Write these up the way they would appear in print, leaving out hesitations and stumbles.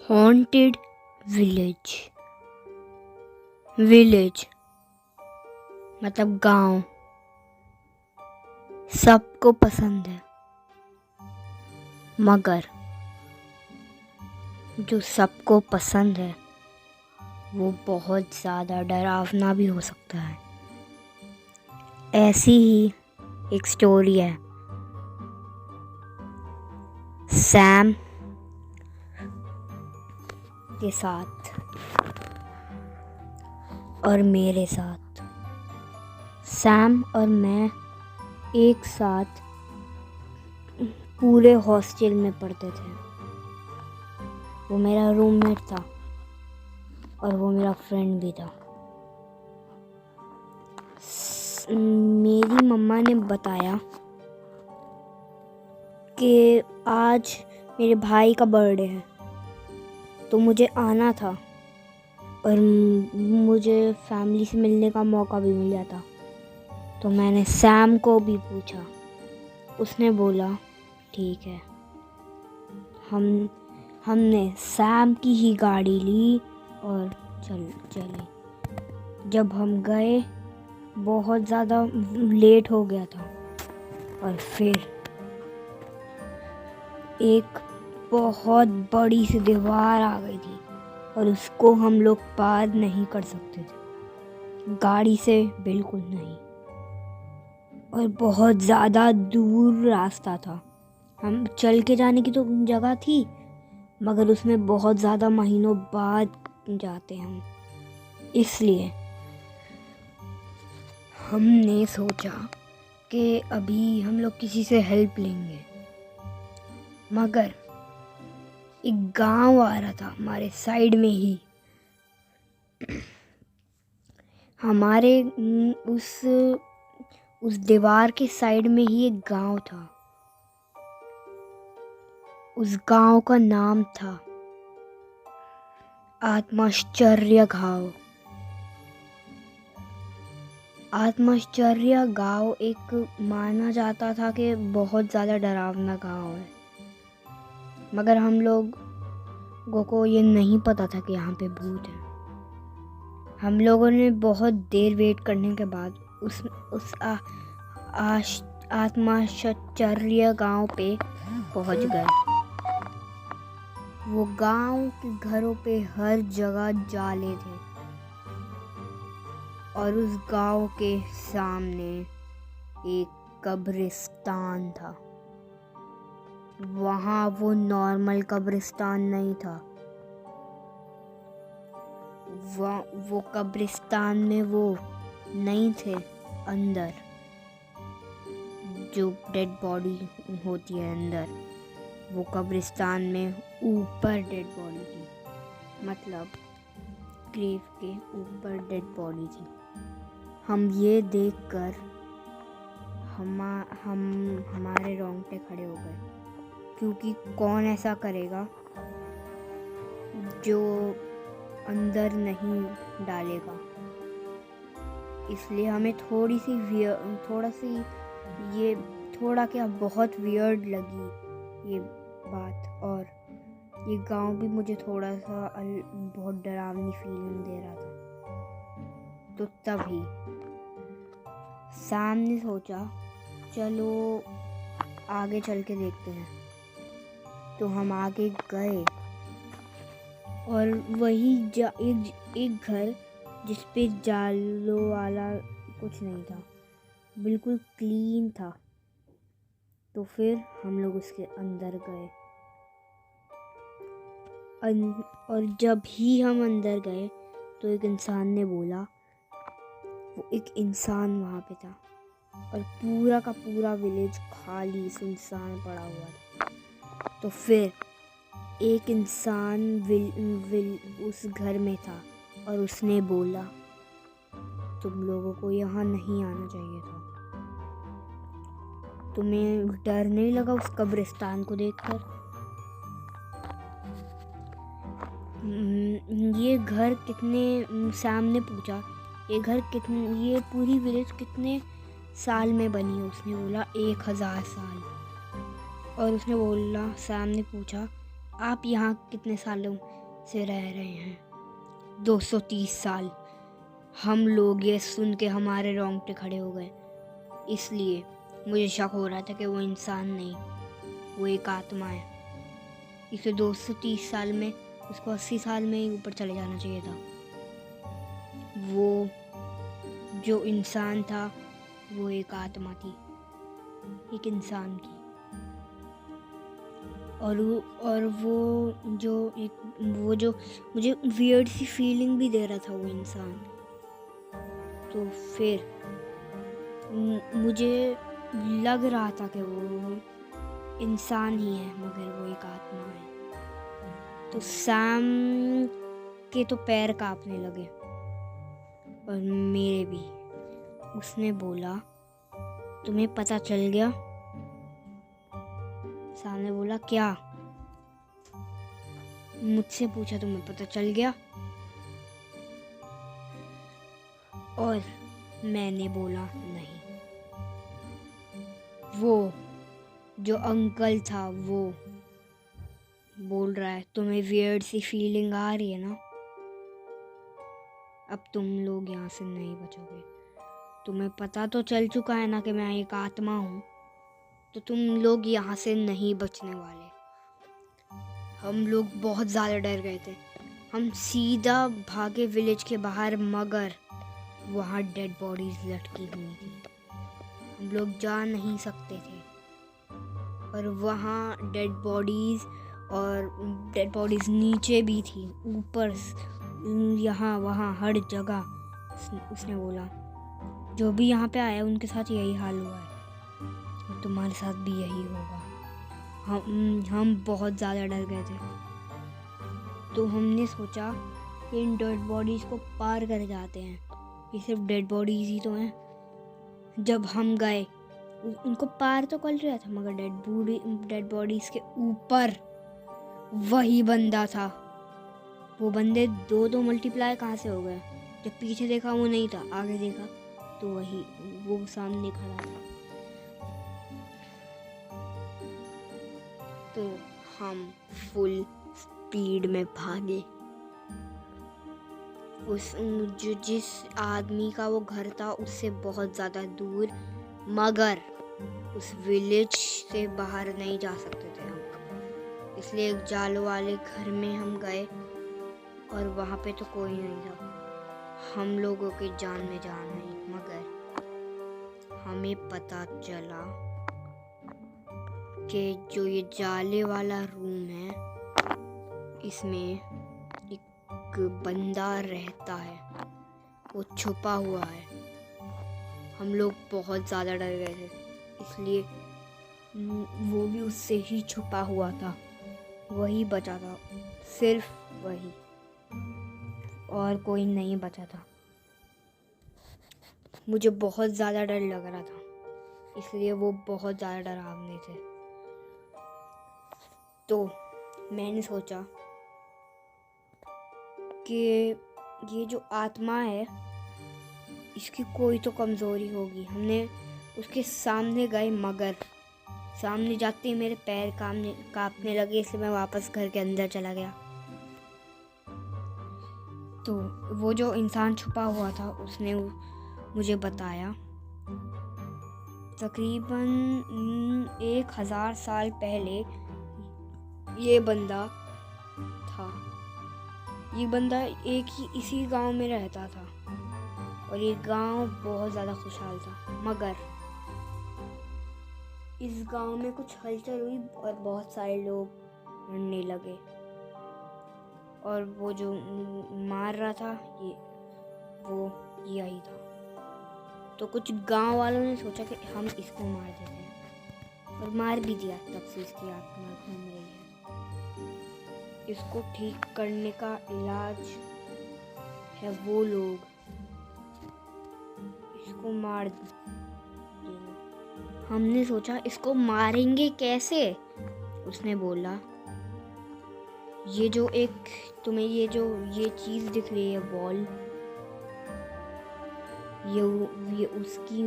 Haunted village. Village मतलब गांव सबको पसंद है, मगर जो सबको पसंद है वो बहुत ज़्यादा डरावना भी हो सकता है। ऐसी ही एक स्टोरी है सैम के साथ और मेरे साथ। सैम और मैं एक साथ पूरे हॉस्टल में पढ़ते थे। वो मेरा रूममेट था और वो मेरा फ्रेंड भी था। मेरी मम्मा ने बताया कि आज मेरे भाई का बर्थडे है, तो मुझे आना था और मुझे फैमिली से मिलने का मौका भी मिल जाता। तो मैंने सैम को भी पूछा, उसने बोला ठीक है। हमने सैम की ही गाड़ी ली और चले। जब हम गए बहुत ज़्यादा लेट हो गया था और फिर एक बहुत बड़ी सी दीवार आ गई थी और उसको हम लोग पार नहीं कर सकते थे, गाड़ी से बिल्कुल नहीं। और बहुत ज़्यादा दूर रास्ता था। हम चल के जाने की तो जगह थी, मगर उसमें बहुत ज़्यादा महीनों बाद जाते हम। इसलिए हमने सोचा कि अभी हम लोग किसी से हेल्प लेंगे, मगर एक गांव आ रहा था हमारे साइड में ही। हमारे उस दीवार के साइड में ही एक गांव था। उस गांव का नाम था आत्माश्चर्य गांव। आत्माश्चर्य गांव एक माना जाता था कि बहुत ज़्यादा डरावना गांव है, मगर हम लोगों को ये नहीं पता था कि यहाँ पे भूत है। हम लोगों ने बहुत देर वेट करने के बाद उस आत्माश्चर्य गांव पे पहुंच गए। वो गांव के घरों पे हर जगह जाले थे और उस गांव के सामने एक कब्रिस्तान था। वहाँ वो नॉर्मल कब्रिस्तान नहीं था। वो कब्रिस्तान में वो नहीं थे अंदर जो डेड बॉडी होती है अंदर। वो कब्रिस्तान में ऊपर डेड बॉडी थी, मतलब ग्रेव के ऊपर डेड बॉडी थी। हम ये देखकर हमारे रोंगटे खड़े हो गए, क्योंकि कौन ऐसा करेगा जो अंदर नहीं डालेगा। इसलिए हमें थोड़ा क्या बहुत वियर्ड लगी ये बात। और ये गांव भी मुझे थोड़ा सा बहुत डरावनी फीलिंग दे रहा था। तो तभी सैम ने सोचा चलो आगे चल के देखते हैं। तो हम आगे गए और वही एक घर जिस पे जालों वाला कुछ नहीं था, बिल्कुल क्लीन था। तो फिर हम लोग उसके अंदर गए और जब ही हम अंदर गए तो एक इंसान ने बोला, वो एक इंसान वहाँ पे था और पूरा का पूरा विलेज खाली सुनसान पड़ा हुआ था। तो फिर एक इंसान उस घर में था और उसने बोला तुम लोगों को यहाँ नहीं आना चाहिए था। तुम्हें डर नहीं लगा उस कब्रिस्तान को देखकर? ये घर कितने, सामने पूछा, ये पूरी विलेज कितने साल में बनी है? उसने बोला 1000 साल। और उसने बोला, सामने पूछा आप यहाँ कितने सालों से रह रहे हैं? 230 साल। हम लोग ये सुन के हमारे रोंगटे खड़े हो गए। इसलिए मुझे शक हो रहा था कि वो इंसान नहीं, वो एक आत्मा है। इसे 230 साल में, उसको 80 साल में ही ऊपर चले जाना चाहिए था। वो जो इंसान था वो एक आत्मा थी, एक इंसान की। और वो जो मुझे वियर्ड सी फीलिंग भी दे रहा था वो इंसान। तो फिर मुझे लग रहा था कि वो इंसान ही है मगर वो एक आत्मा है। तो सैम के तो पैर कांपने लगे और मेरे भी। उसने बोला, तुम्हें पता चल गया? सैम ने बोला, क्या? मुझसे पूछा, तुम्हें पता चल गया? और मैंने बोला, नहीं। वो जो अंकल था वो बोल रहा है, तुम्हें वियर्ड सी फीलिंग आ रही है ना? अब तुम लोग यहाँ से नहीं बचोगे। तुम्हें पता तो चल चुका है ना कि मैं एक आत्मा हूँ, तो तुम लोग यहाँ से नहीं बचने वाले। हम लोग बहुत ज़्यादा डर गए थे। हम सीधा भागे विलेज के बाहर, मगर वहाँ डेड बॉडीज लटकी हुई थी। हम लोग जा नहीं सकते थे। और वहाँ डेड बॉडीज नीचे भी थी, ऊपर, यहाँ वहाँ हर जगह। उसने बोला, जो भी यहाँ पे आया उनके साथ यही हाल हुआ है और तुम्हारे साथ भी यही होगा। हम बहुत ज़्यादा डर गए थे। तो हमने सोचा कि इन डेड बॉडीज़ को पार कर जाते हैं, ये सिर्फ डेड बॉडीज़ ही तो हैं। जब हम गए, उनको पार तो कर लिया था, मगर डेड बॉडीज़ के ऊपर वही बंदा था। वो बंदे दो मल्टीप्लाई कहाँ से हो गए? जब पीछे देखा वो नहीं था, आगे देखा तो वो सामने खड़ा था। तो हम फुल स्पीड में भागे। जिस आदमी का वो घर था उससे बहुत ज़्यादा दूर, मगर उस विलेज से बाहर नहीं जा सकते थे हम। इसलिए एक जाल वाले घर में हम गए और वहाँ पे तो कोई नहीं था। हम लोगों की जान में जान आई, मगर हमें पता चला कि जो ये जाले वाला रूम है, इसमें एक बंदा रहता है, वो छुपा हुआ है। हम लोग बहुत ज़्यादा डर गए थे, इसलिए वो भी उससे ही छुपा हुआ था। वही बचा था, सिर्फ वही, और कोई नहीं बचा था। मुझे बहुत ज़्यादा डर लग रहा था, इसलिए वो बहुत ज़्यादा डरावने थे। तो मैंने सोचा कि ये जो आत्मा है, इसकी कोई तो कमज़ोरी होगी। हमने उसके सामने गए, मगर सामने जाते ही मेरे पैर कांपने लगे, इसलिए मैं वापस घर के अंदर चला गया। तो वो जो इंसान छुपा हुआ था उसने मुझे बताया, तकरीबन 1000 साल पहले ये बंदा था। ये बंदा इसी गांव में रहता था और ये गांव बहुत ज़्यादा खुशहाल था। मगर इस गांव में कुछ हलचल हुई और बहुत सारे लोग मरने लगे, और वो जो मार रहा था वो यही था। तो कुछ गांव वालों ने सोचा कि हम इसको मार देते हैं, और मार भी दिया। तब से इसकी आत्मा घूम रही है। इसको ठीक करने का इलाज है वो लोग इसको मार देना। हमने सोचा, इसको मारेंगे कैसे? उसने बोला, ये जो तुम्हें ये चीज़ दिख रही है, बॉल, ये उसकी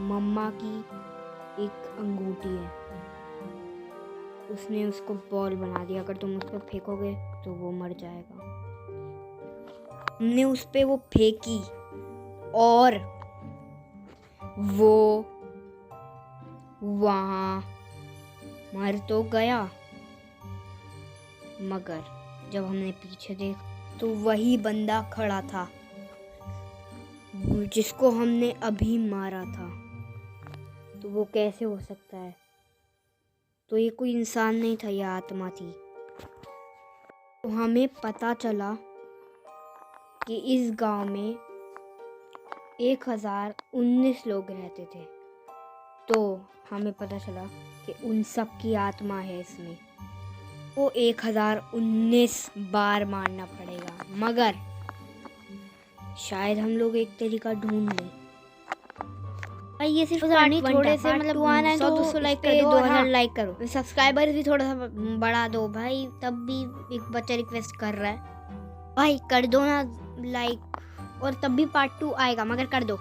मम्मा की एक अंगूठी है। उसने उसको बॉल बना दिया। अगर तुम उस पर फेंकोगे तो वो मर जाएगा। हमने उस पे वो फेंकी और वो वहाँ मर तो गया, मगर जब हमने पीछे देखा तो वही बंदा खड़ा था जिसको हमने अभी मारा था। तो वो कैसे हो सकता है? तो ये कोई इंसान नहीं था, ये आत्मा थी। तो हमें पता चला कि इस गांव में 1019 लोग रहते थे। तो हमें पता चला कि उन सब की आत्मा है इसमें। वो 1019 बार मारना पड़ेगा, मगर शायद हम लोग एक तरीका ढूंढ लें। भाई ये सिर्फ थोड़े से मतलब 100-200 लाइक कर दो, 2000 लाइक करो, सब्सक्राइबर भी थोड़ा सा बढ़ा दो भाई। तब भी एक बच्चा रिक्वेस्ट कर रहा है भाई, कर दो ना लाइक। और तब भी पार्ट 2 आएगा, मगर कर दो।